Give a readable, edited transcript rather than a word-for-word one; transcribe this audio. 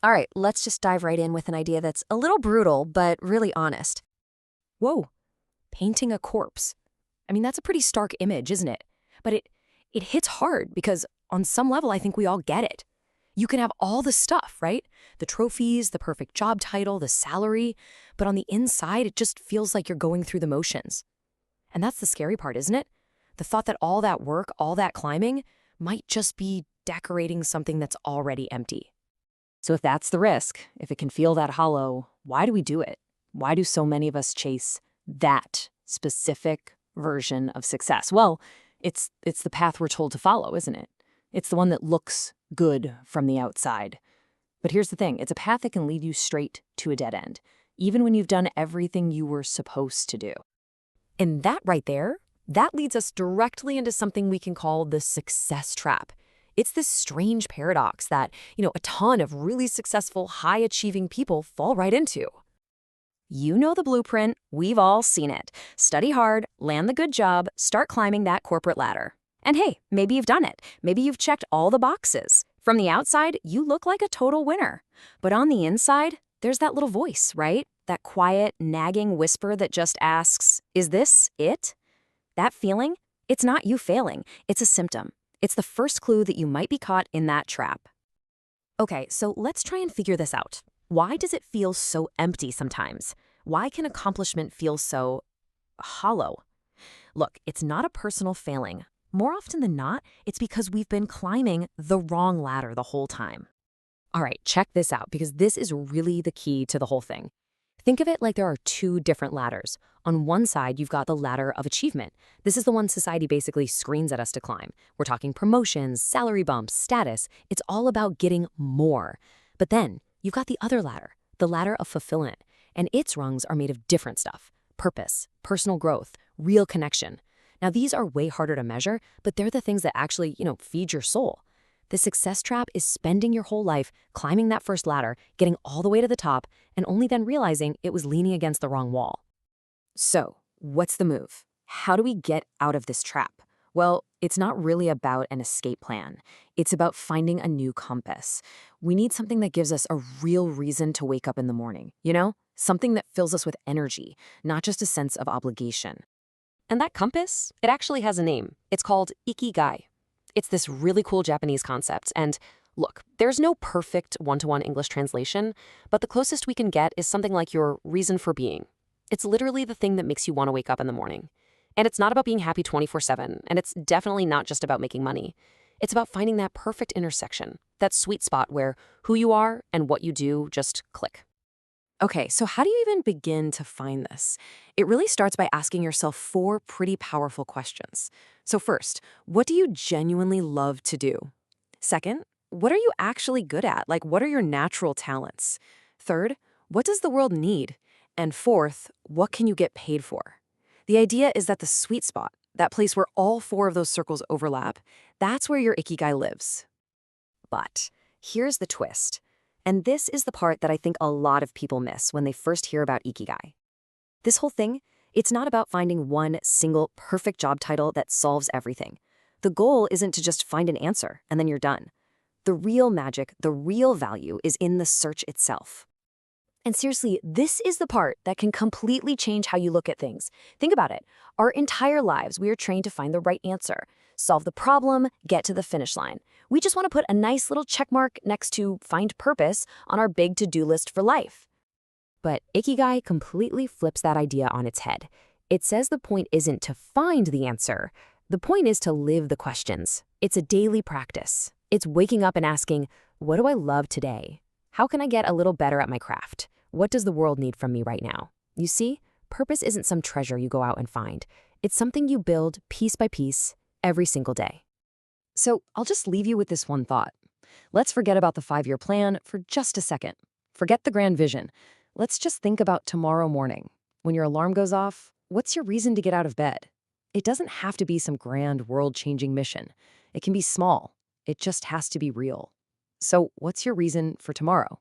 All right, let's just dive right in with an idea that's a little brutal, but really honest. Whoa, painting a corpse. I mean, that's a pretty stark image, isn't it? But it hits hard because on some level, I think we all get it. You can have all the stuff, right? The trophies, the perfect job title, the salary, but on the inside, it just feels like you're going through the motions. And that's the scary part, isn't it? The thought that all that work, all that climbing, might just be decorating something that's already empty. So if that's the risk, if it can feel that hollow, why do we do it? Why do so many of us chase that specific version of success? Well, it's the path we're told to follow, isn't it? It's the one that looks good from the outside. But here's the thing, it's a path that can lead you straight to a dead end, even when you've done everything you were supposed to do. And that right there, that leads us directly into something we can call the success trap. It's this strange paradox that, a ton of really successful, high-achieving people fall right into. You know the blueprint, we've all seen it. Study hard, land the good job, start climbing that corporate ladder. And hey, maybe you've done it. Maybe you've checked all the boxes. From the outside, you look like a total winner. But on the inside, there's that little voice, right? That quiet, nagging whisper that just asks, is this it? That feeling, it's not you failing, it's a symptom. It's the first clue that you might be caught in that trap. Okay, so let's try and figure this out. Why does it feel so empty sometimes? Why can accomplishment feel so hollow? Look, it's not a personal failing. More often than not, it's because we've been climbing the wrong ladder the whole time. All right, check this out because this is really the key to the whole thing. Think of it like there are two different ladders. On one side, you've got the ladder of achievement. This is the one society basically screens at us to climb. We're talking promotions, salary bumps, status. It's all about getting more. But then you've got the other ladder, the ladder of fulfillment. And its rungs are made of different stuff: purpose, personal growth, real connection. Now, these are way harder to measure, but they're the things that actually, feed your soul. The success trap is spending your whole life climbing that first ladder, getting all the way to the top, and only then realizing it was leaning against the wrong wall. So, what's the move? How do we get out of this trap? Well, it's not really about an escape plan. It's about finding a new compass. We need something that gives us a real reason to wake up in the morning, Something that fills us with energy, not just a sense of obligation. And that compass, it actually has a name. It's called Ikigai. It's this really cool Japanese concept. And look, there's no perfect one-to-one English translation, but the closest we can get is something like your reason for being. It's literally the thing that makes you want to wake up in the morning. And it's not about being happy 24/7, and it's definitely not just about making money. It's about finding that perfect intersection, that sweet spot where who you are and what you do just click. Okay, so how do you even begin to find this? It really starts by asking yourself 4 pretty powerful questions. So first, what do you genuinely love to do? Second, what are you actually good at? Like, what are your natural talents? Third, what does the world need? And fourth, what can you get paid for? The idea is that the sweet spot, that place where all 4 of those circles overlap, that's where your Ikigai lives. But here's the twist. And this is the part that I think a lot of people miss when they first hear about Ikigai. This whole thing, it's not about finding one single perfect job title that solves everything. The goal isn't to just find an answer and then you're done. The real magic, the real value is in the search itself. And seriously, this is the part that can completely change how you look at things. Think about it. Our entire lives, we are trained to find the right answer, solve the problem, get to the finish line. We just want to put a nice little check mark next to find purpose on our big to-do list for life. But Ikigai completely flips that idea on its head. It says the point isn't to find the answer. The point is to live the questions. It's a daily practice. It's waking up and asking, what do I love today? How can I get a little better at my craft? What does the world need from me right now? You see, purpose isn't some treasure you go out and find. It's something you build piece by piece every single day. So I'll just leave you with this one thought. Let's forget about the 5-year plan for just a second. Forget the grand vision. Let's just think about tomorrow morning. When your alarm goes off, what's your reason to get out of bed? It doesn't have to be some grand world-changing mission. It can be small. It just has to be real. So what's your reason for tomorrow?